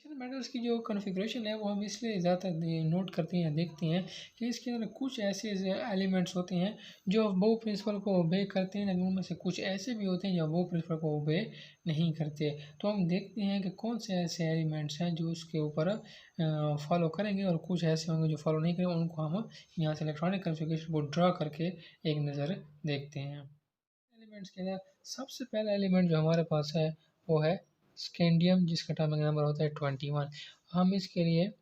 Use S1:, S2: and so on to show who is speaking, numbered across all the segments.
S1: Action metals की जो configuration है वो हम इसलिए ज़्यादा नोट करते हैं, देखते हैं कि इसके अंदर कुछ ऐसे एलिमेंट्स होते हैं जो बोह प्रिंसिपल को ओबे करते हैं, लेकिन उनमें से कुछ ऐसे भी होते हैं जो बोह प्रिंसिपल को ओबे नहीं करते। तो हम देखते हैं कि कौन से ऐसे एलिमेंट्स हैं जो उसके ऊपर फॉलो करेंगे और कुछ ऐसे होंगे जो फॉलो नहीं करेंगे। उनको हम यहाँ से इलेक्ट्रॉनिक कॉन्फ़िगरेशन को ड्रा करके एक नज़र देखते हैं। एलिमेंट्स के अंदर सबसे पहला एलिमेंट जो हमारे पास है वो है स्कैंडियम, जिसका एटॉमिक नंबर होता है 21। हम इसके लिए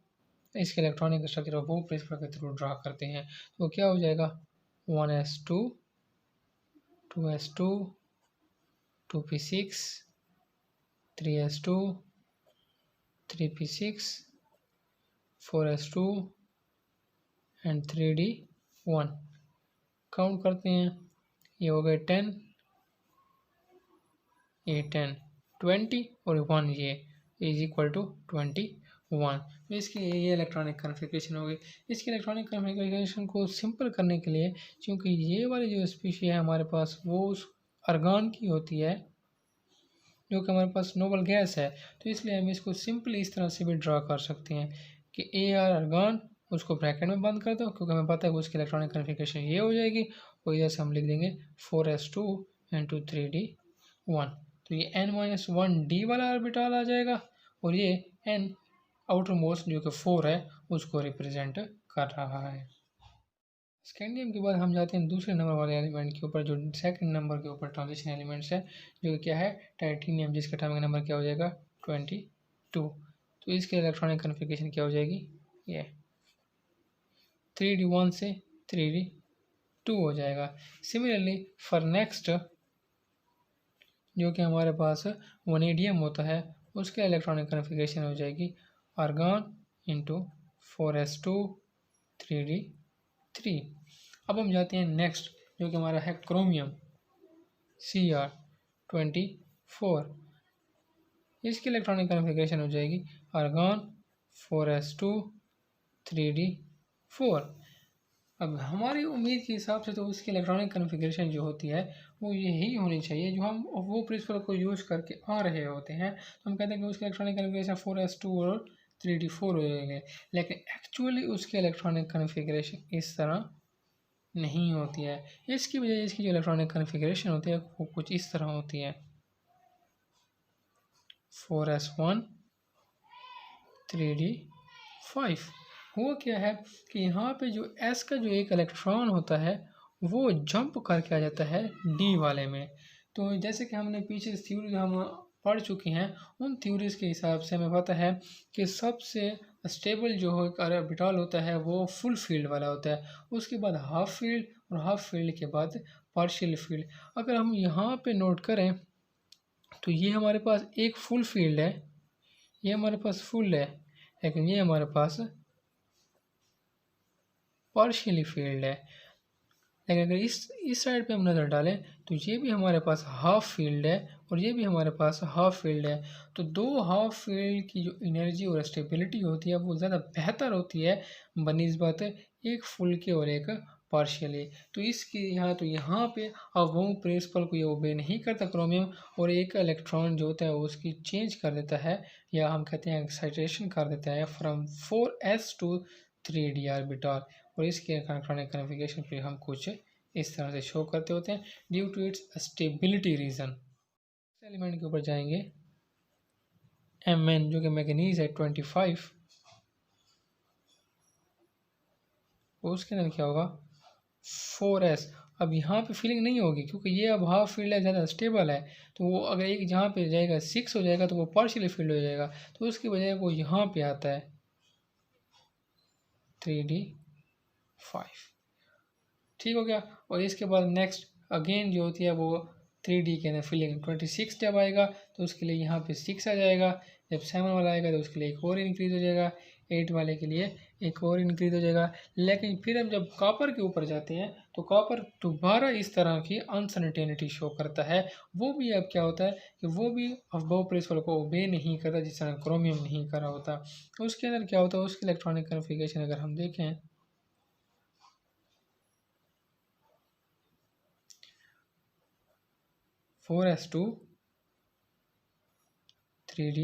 S1: इसके इलेक्ट्रॉनिक स्ट्रक्चर बोह प्रिंसिपल के थ्रू ड्रा करते हैं। तो क्या हो जाएगा 1s2, 2s2, 2p6, 3s2, 3p6, 4s2 and 3d1। Count करते हैं, ये हो गए 10, ये 10, 20 और 1 ये इज इक्वल टू 21। तो इसकी ये इलेक्ट्रॉनिक कॉन्फ़िगरेशन होगी। इसकी इलेक्ट्रॉनिक कॉन्फ़िगरेशन को सिंपल करने के लिए, क्योंकि ये वाली जो स्पीशी है हमारे पास वो उस आर्गन की होती है जो कि हमारे पास नोबल गैस है, तो इसलिए हम इसको सिंपली इस तरह से भी ड्रा कर सकते हैं कि AR आर्गन, उसको ब्रैकेट में बंद कर दो क्योंकि हमें पता है कि उसकी इलेक्ट्रॉनिक कॉन्फ़िगरेशन ये हो जाएगी और इधर से हम लिख देंगे 4s2 इंटू 3d1। तो ये n-1d वाला ऑर्बिटल आ जाएगा और ये n आउटर मोस्ट जो कि 4 है उसको रिप्रेजेंट कर रहा है। स्कैंडियम के बाद हम जाते हैं दूसरे नंबर वाले एलिमेंट के ऊपर, जो सेकंड नंबर के ऊपर ट्रांजिशन एलिमेंट्स है, जो क्या है टाइटेनियम, जिसका एटॉमिक नंबर क्या हो जाएगा 22। तो इसके इलेक्ट्रॉनिक कॉन्फ़िगरेशन क्या हो जाएगी, ये 3d1 से 3d2 हो जाएगा। सिमिलरली फॉर नेक्स्ट जो कि हमारे पास वनेडियम होता है, उसके इलेक्ट्रॉनिक कॉन्फ़िगरेशन हो जाएगी आर्गन इंटू 4s2 3d3। अब हम जाते हैं नेक्स्ट जो कि हमारा है क्रोमियम Cr24। इसकी इलेक्ट्रॉनिक कॉन्फ़िगरेशन हो जाएगी आर्गन 4s2 3d4। अब हमारी उम्मीद के हिसाब से तो उसकी इलेक्ट्रॉनिक कॉन्फ़िगरेशन जो होती है वो यही होनी चाहिए जो हम वो प्रिंसिपल को यूज़ करके आ रहे होते हैं। तो हम कहते हैं कि उसकी इलेक्ट्रॉनिक कॉन्फ़िगरेशन 4s2 और 3d4 हो जाएंगे, लेकिन एक्चुअली उसकी इलेक्ट्रॉनिक कॉन्फ़िगरेशन इस तरह नहीं होती है। इसकी वजह इसकी जो इलेक्ट्रॉनिक कॉन्फ़िगरेशन होती है वो कुछ इस तरह होती है 4s1 3d5। वो क्या है कि यहाँ पे जो s का जो एक इलेक्ट्रॉन होता है वो जंप करके आ जाता है d वाले में। तो जैसे कि हमने पीछे थ्योरी हम पढ़ चुके हैं, उन थ्योरीज के हिसाब से हमें पता है कि सबसे स्टेबल जो ऑर्बिटल होता है वो फुल फील्ड वाला होता है, उसके बाद हाफ फील्ड और हाफ फील्ड के बाद पार्शियल फील्ड। अगर हम यहाँ पे नोट करें तो ये हमारे पास एक फुल फील्ड है, ये हमारे पास फुल है, लेकिन ये हमारे पास पार्शियली फील्ड है। लेकिन अगर इस साइड पे हम नज़र डालें तो ये भी हमारे पास हाफ फील्ड है और ये भी हमारे पास हाफ फील्ड है। तो दो हाफ फील्ड की जो एनर्जी और स्टेबिलिटी होती है वो ज़्यादा बेहतर होती है बनिस्बत एक फुल के और एक पार्शियली। तो इसकी यहाँ पे अब वो प्रिंसिपल को ये ओबे नहीं करता क्रोमियम, और एक इलेक्ट्रॉन जो होता है वो उसकी चेंज कर देता है, या हम कहते हैं एक्साइटेशन कर देता है from 4s to 3d orbital. और इसके इलेक्ट्रॉनिक कॉन्फ़िगरेशन पे हम कुछ इस तरह से शो करते होते हैं due to its stability reason. Element के ऊपर जाएंगे Mn जो कि मैग्नीज है 25, उसके अंदर क्या होगा 4s। अब यहाँ पे फीलिंग नहीं होगी क्योंकि ये अब हाफ फील्ड है, ज़्यादा स्टेबल है, तो वो अगर एक जहाँ पे जाएगा 6 हो जाएगा तो वो पार्शियली फील्ड हो जाएगा, तो उसकी बजाय वो यहाँ पे आता है 3d5। ठीक हो गया। और इसके बाद नेक्स्ट अगेन जो होती है वो 3d के अंदर फिलिंग 26 जब आएगा तो उसके लिए यहाँ पे 6 आ जाएगा, जब 7 वाला आएगा तो उसके लिए एक और इंक्रीज़ हो जाएगा, 8 वाले के लिए एक और इंक्रीज़ हो जाएगा। लेकिन फिर हम जब कॉपर के ऊपर जाते हैं तो कॉपर दोबारा इस तरह की अनसर्टेनिटी शो करता है। वो भी अब क्या होता है कि वो भी अबव प्रिंसिपल को ओबे नहीं करता जिस तरह क्रोमियम नहीं करा होता। तो उसके अंदर क्या होता है, उसकी इलेक्ट्रॉनिक कॉन्फ़िगरेशन अगर हम देखें 4s2 3d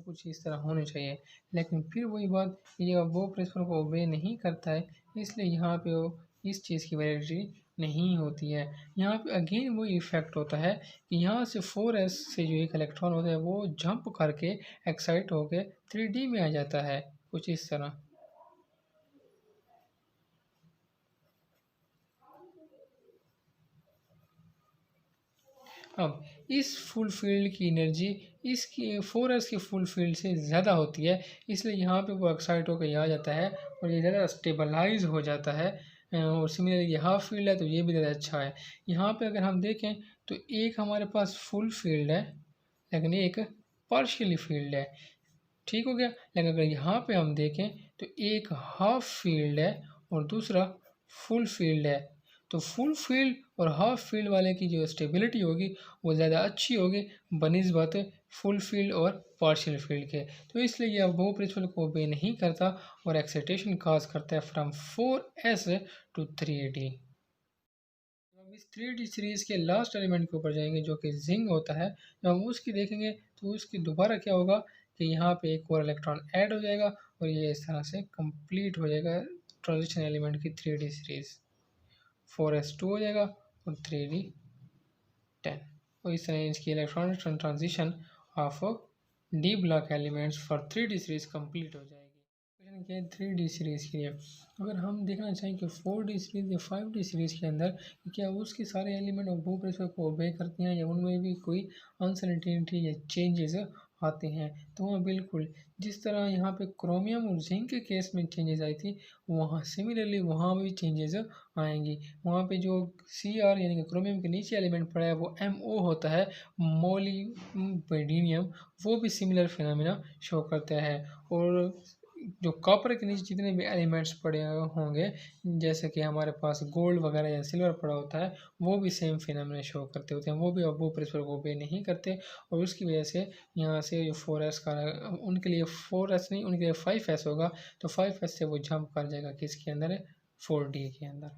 S1: कुछ इस तरह होने चाहिए। लेकिन फिर वही बात, ये वो प्रिंसिपल को ओबे नहीं करता है, इसलिए यहाँ पे वो इस चीज़ की वैलिडिटी नहीं होती है। यहाँ पे अगेन वही इफेक्ट होता है कि यहाँ से 4s से जो एक इलेक्ट्रॉन होता है वो जंप करके एक्साइट होके 3D में आ जाता है, कुछ इस तरह। अब इस फुल फील्ड की एनर्जी इसकी 4s की फुल फील्ड से ज़्यादा होती है, इसलिए यहाँ पे वो एक्साइट होकर ये आ जाता है और ये ज़्यादा स्टेबलाइज हो जाता है। और सिमिलरली ये हाफ फील्ड है तो ये भी ज़्यादा अच्छा है। यहाँ पे अगर हम देखें तो एक हमारे पास फुल फील्ड है लेकिन एक पार्शियली फील्ड है, ठीक हो गया। लेकिन अगर यहाँ पे हम देखें तो एक हाफ फील्ड है और दूसरा फुल फील्ड है, तो फुल फील्ड और हाफ फील्ड वाले की जो स्टेबिलिटी होगी वो ज़्यादा अच्छी होगी बनिस्बत फुल फील्ड और पार्शियल फील्ड के। तो इसलिए यह वो प्रिंसिपल को ओबे नहीं करता और एक्साइटेशन काज करता है फ्रॉम 4s टू 3d। अब इस 3d सीरीज के लास्ट एलिमेंट के ऊपर जाएंगे जो कि जिंक होता है। जब हम उसकी देखेंगे तो उसकी दोबारा क्या होगा कि यहाँ पे एक और इलेक्ट्रॉन ऐड हो जाएगा और ये इस तरह से कंप्लीट हो जाएगा ट्रांजिशन एलिमेंट की 3d सीरीज। 4s2 हो जाएगा और 3d 10। और इस तरह इसकी electronic transition of D block elements for 3d series complete हो जाएगी। क्वेश्चन क्या है 3d सीरीज के लिए। अगर हम देखना चाहें कि 4d सीरीज या 5d सीरीज के अंदर क्या उसके सारे एलिमेंट और वो प्रिंसिपल को ओबे करते हैं या उनमें भी कोई अनसर्टेनिटी या चेंजेस आते हैं, तो हाँ बिल्कुल। जिस तरह यहाँ पे क्रोमियम और जिंक के केस में चेंजेस आई थी, वहाँ सिमिलरली वहाँ भी चेंजेस आएंगी। वहाँ पे जो Cr यानी कि क्रोमियम के नीचे एलिमेंट पड़ा है वो MO होता है, मोलिब्डेनम, वो भी सिमिलर फिनोमेना शो करता है। और जो कॉपर के नीचे जितने भी एलिमेंट्स पड़े होंगे जैसे कि हमारे पास गोल्ड वगैरह या सिल्वर पड़ा होता है, वो भी सेम फिनोमेना शो करते होते हैं, वो भी अब वो प्रिंसिपल को ओबे नहीं करते। और उसकी वजह से यहाँ से जो 4s का उनके लिए 4s नहीं, उनके लिए 5s होगा, तो 5s से वो जंप कर जाएगा किसके अंदर, 4d के अंदर।